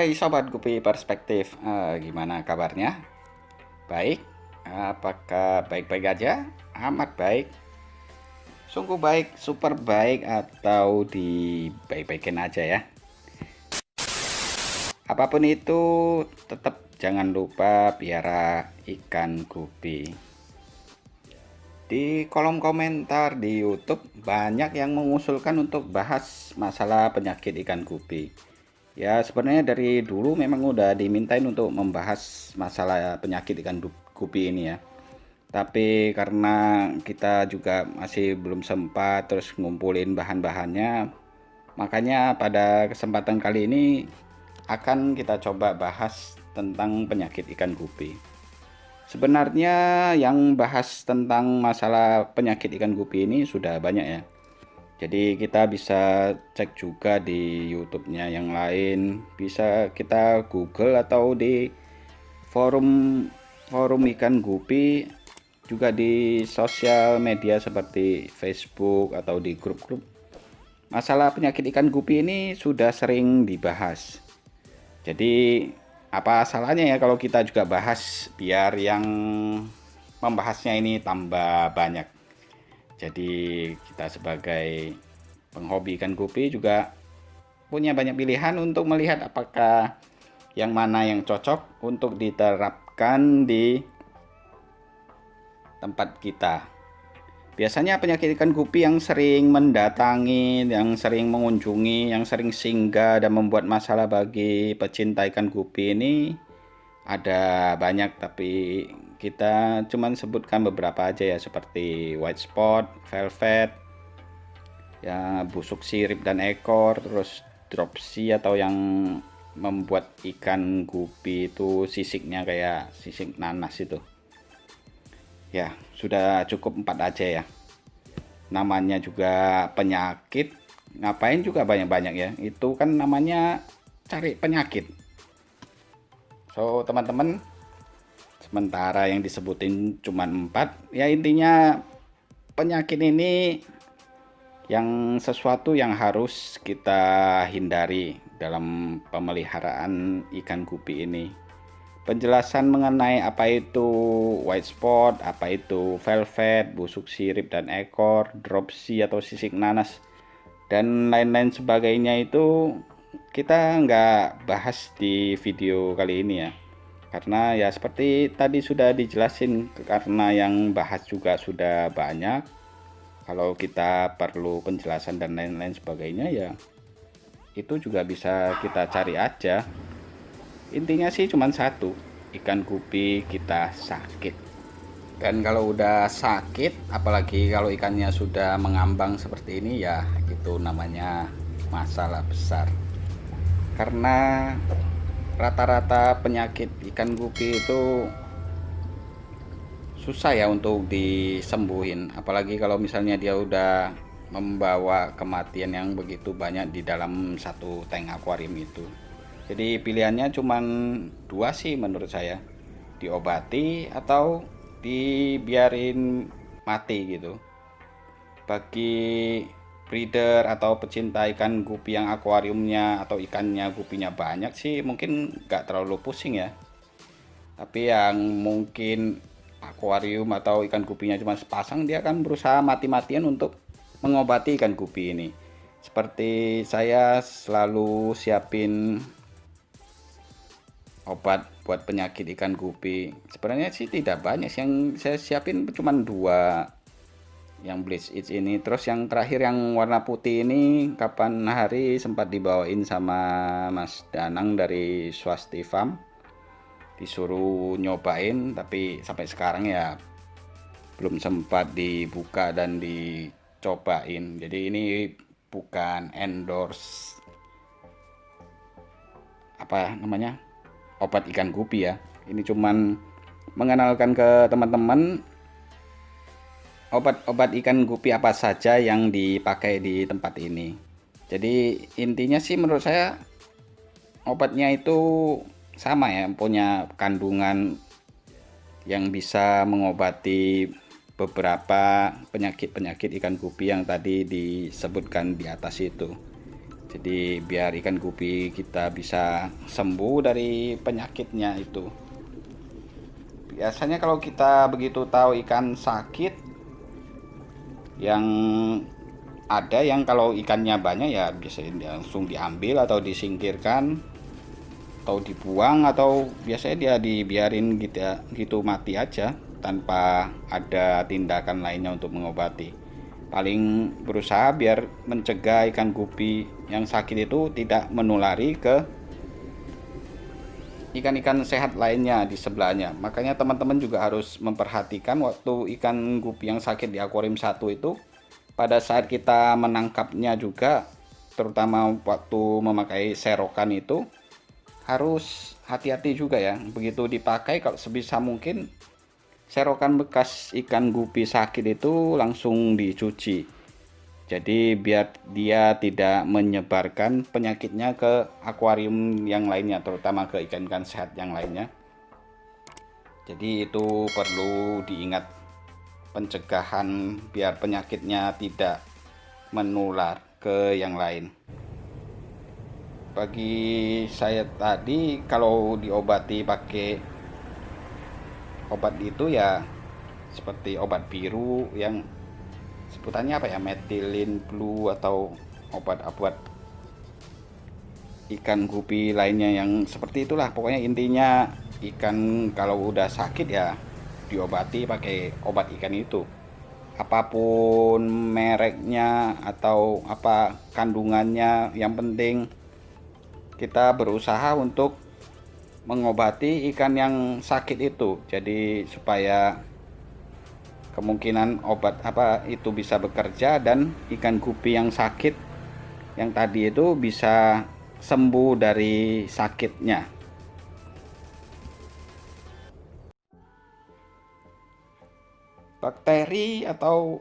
Hai Sobat Gupi Perspektif, gimana kabarnya? Baik? Apakah baik-baik aja? Amat baik? Sungguh baik, super baik, atau di baik-baikin aja ya? Apapun itu, tetap jangan lupa piara ikan gupi. Di kolom komentar di YouTube banyak yang mengusulkan untuk bahas masalah penyakit ikan gupi. Ya, sebenarnya dari dulu memang udah dimintain untuk membahas masalah penyakit ikan gupi ini ya. Tapi karena kita juga masih belum sempat terus ngumpulin bahan-bahannya, makanya pada kesempatan kali ini akan kita coba bahas tentang penyakit ikan gupi. Sebenarnya yang bahas tentang masalah penyakit ikan gupi ini sudah banyak ya. Jadi kita bisa cek juga di YouTube-nya yang lain, bisa kita Google atau di forum forum ikan gupi, juga di sosial media seperti Facebook atau di grup-grup. Masalah penyakit ikan gupi ini sudah sering dibahas. Jadi apa salahnya ya kalau kita juga bahas biar yang membahasnya ini tambah banyak. Jadi kita sebagai penghobi ikan gupi juga punya banyak pilihan untuk melihat apakah yang mana yang cocok untuk diterapkan di tempat kita. Biasanya penyakit ikan gupi yang sering mendatangi, yang sering mengunjungi, yang sering singgah dan membuat masalah bagi pecinta ikan gupi ini ada banyak, tapi kita cuman sebutkan beberapa aja ya, seperti white spot, velvet, ya busuk sirip dan ekor, terus dropsy atau yang membuat ikan gupi itu sisiknya kayak sisik nanas itu. Ya, sudah cukup 4 aja ya. Namanya juga penyakit, ngapain juga banyak-banyak ya. Itu kan namanya cari penyakit. So, teman-teman, sementara yang disebutin cuma 4, ya intinya penyakit ini yang sesuatu yang harus kita hindari dalam pemeliharaan ikan gupi ini. Penjelasan mengenai apa itu white spot, apa itu velvet, busuk sirip dan ekor, dropsy atau sisik nanas, dan lain-lain sebagainya itu kita nggak bahas di video kali ini ya. Karena ya seperti tadi sudah dijelasin, karena yang bahas juga sudah banyak. Kalau kita perlu penjelasan dan lain-lain sebagainya ya itu juga bisa kita cari aja. Intinya sih cuma satu, ikan gupi kita sakit. Dan kalau udah sakit, apalagi kalau ikannya sudah mengambang seperti ini, ya itu namanya masalah besar. Karena rata-rata penyakit ikan gupi itu susah ya untuk disembuhin, apalagi kalau misalnya dia udah membawa kematian yang begitu banyak di dalam satu tank akuarium itu. Jadi pilihannya cuma dua sih menurut saya, diobati atau dibiarin mati gitu. Bagi breeder atau pecinta ikan gupi yang akuariumnya atau ikannya gupinya banyak sih mungkin nggak terlalu pusing ya. Tapi yang mungkin akuarium atau ikan gupinya cuma sepasang, dia akan berusaha mati-matian untuk mengobati ikan gupi ini. Seperti saya selalu siapin obat buat penyakit ikan gupi. Sebenarnya sih tidak banyak, yang saya siapin cuma 2, yang bleach itch ini, terus yang terakhir yang warna putih ini kapan hari sempat dibawain sama Mas Danang dari Swasti Farm, disuruh nyobain, tapi sampai sekarang ya belum sempat dibuka dan dicobain. Jadi ini bukan endorse apa namanya obat ikan gupi ya. Ini cuman mengenalkan ke teman-teman obat-obat ikan gupi apa saja yang dipakai di tempat ini. Jadi intinya sih menurut saya obatnya itu sama ya, punya kandungan yang bisa mengobati beberapa penyakit-penyakit ikan gupi yang tadi disebutkan di atas itu. Jadi biar ikan gupi kita bisa sembuh dari penyakitnya itu. Biasanya kalau kita begitu tahu ikan sakit, yang ada yang kalau ikannya banyak ya biasanya langsung diambil atau disingkirkan atau dibuang, atau biasanya dia dibiarin gitu mati aja tanpa ada tindakan lainnya untuk mengobati. Paling berusaha biar mencegah ikan gupi yang sakit itu tidak menulari ke ikan-ikan sehat lainnya di sebelahnya. Makanya teman-teman juga harus memperhatikan waktu ikan gupi yang sakit di akuarium 1 itu, pada saat kita menangkapnya juga, terutama waktu memakai serokan itu, harus hati-hati juga ya. Begitu dipakai, kalau sebisa mungkin serokan bekas ikan gupi sakit itu langsung dicuci. Jadi biar dia tidak menyebarkan penyakitnya ke akuarium yang lainnya, terutama ke ikan-ikan sehat yang lainnya. Jadi itu perlu diingat, pencegahan biar penyakitnya tidak menular ke yang lain. Bagi saya tadi, kalau diobati pakai obat itu ya seperti obat biru yang sebutannya apa ya, metilin blue, atau obat-obat ikan gupi lainnya yang seperti itulah. Pokoknya intinya ikan kalau udah sakit ya diobati pakai obat ikan itu, apapun mereknya atau apa kandungannya, yang penting kita berusaha untuk mengobati ikan yang sakit itu. Jadi supaya kemungkinan obat apa itu bisa bekerja dan ikan gupi yang sakit yang tadi itu bisa sembuh dari sakitnya. Bakteri atau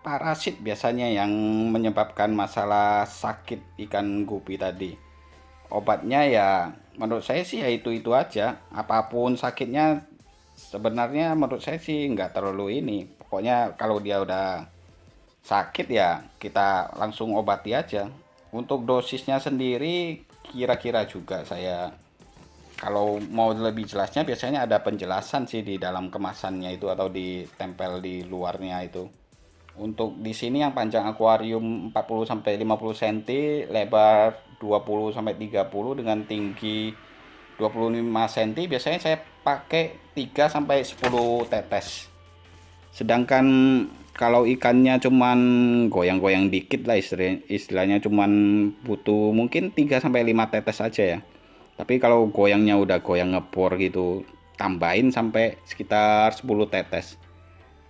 parasit biasanya yang menyebabkan masalah sakit ikan gupi tadi. Obatnya ya menurut saya sih ya itu aja. Apapun sakitnya sebenarnya menurut saya sih nggak terlalu ini. Pokoknya kalau dia udah sakit ya kita langsung obati aja. Untuk dosisnya sendiri kira-kira juga saya, kalau mau lebih jelasnya biasanya ada penjelasan sih di dalam kemasannya itu atau ditempel di luarnya itu. Untuk di sini yang panjang akuarium 40 sampai 50 cm, lebar 20 sampai 30 dengan tinggi 25 cm, biasanya saya pakai 3 sampai 10 tetes. Sedangkan kalau ikannya cuman goyang-goyang dikit lah, istilahnya cuman butuh mungkin 3 sampai 5 tetes saja ya. Tapi kalau goyangnya udah goyang ngebor gitu, tambahin sampai sekitar 10 tetes.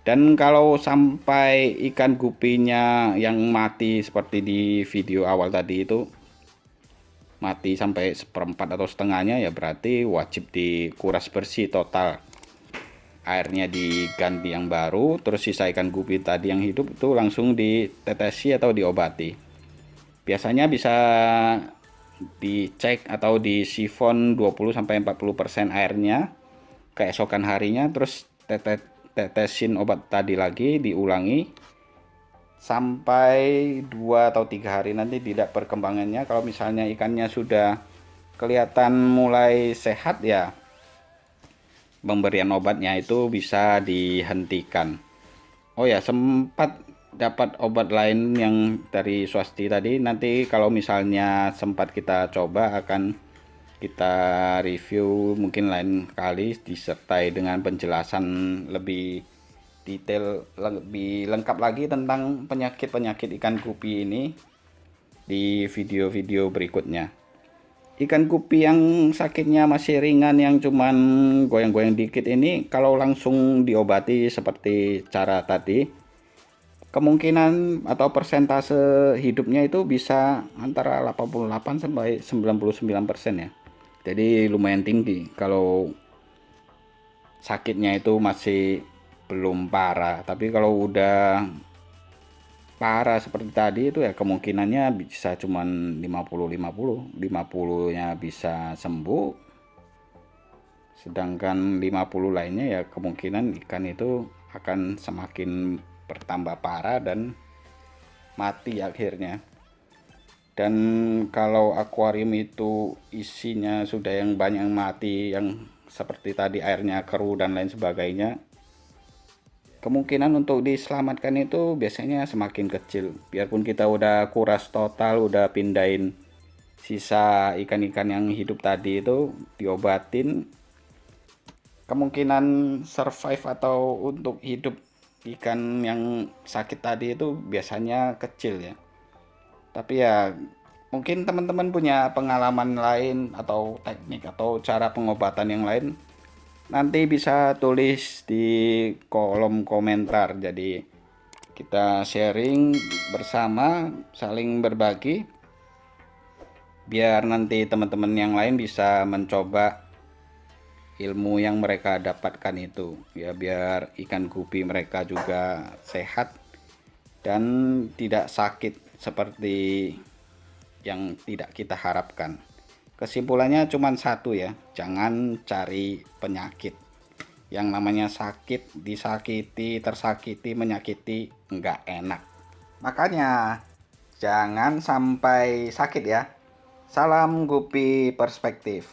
Dan kalau sampai ikan gupinya yang mati seperti di video awal tadi itu, mati sampai seperempat atau setengahnya, ya berarti wajib dikuras bersih total. Airnya diganti yang baru, terus sisa ikan gupi tadi yang hidup itu langsung ditetesi atau diobati. Biasanya bisa dicek atau disifon 20-40% airnya keesokan harinya, terus tetesin obat tadi lagi, diulangi sampai 2 atau 3 hari nanti tidak perkembangannya. Kalau misalnya ikannya sudah kelihatan mulai sehat ya pemberian obatnya itu bisa dihentikan. Oh ya, sempat dapat obat lain yang dari Swasti tadi, nanti kalau misalnya sempat kita coba akan kita review mungkin lain kali, disertai dengan penjelasan lebih detail, lebih lengkap lagi tentang penyakit-penyakit ikan gupi ini di video-video berikutnya. Ikan gupi yang sakitnya masih ringan, yang cuman goyang-goyang dikit ini, kalau langsung diobati seperti cara tadi, kemungkinan atau persentase hidupnya itu bisa antara 88 sampai 99% ya. Jadi lumayan tinggi kalau sakitnya itu masih belum parah. Tapi kalau udah parah seperti tadi itu ya kemungkinannya bisa cuman 50-50nya bisa sembuh, sedangkan 50 lainnya ya kemungkinan ikan itu akan semakin bertambah parah dan mati akhirnya. Dan kalau akuarium itu isinya sudah yang banyak yang mati, yang seperti tadi airnya keruh dan lain sebagainya, kemungkinan untuk diselamatkan itu biasanya semakin kecil. Biarpun kita udah kuras total, udah pindahin sisa ikan-ikan yang hidup tadi itu, diobatin, kemungkinan survive atau untuk hidup ikan yang sakit tadi itu biasanya kecil ya. Tapi ya mungkin teman-teman punya pengalaman lain atau teknik atau cara pengobatan yang lain, nanti bisa tulis di kolom komentar. Jadi kita sharing bersama, saling berbagi, biar nanti teman-teman yang lain bisa mencoba ilmu yang mereka dapatkan itu ya, biar ikan gupi mereka juga sehat dan tidak sakit seperti yang tidak kita harapkan. Kesimpulannya cuma satu ya, jangan cari penyakit. Yang namanya sakit, disakiti, tersakiti, menyakiti, nggak enak. Makanya jangan sampai sakit ya. Salam Gupi Perspektif.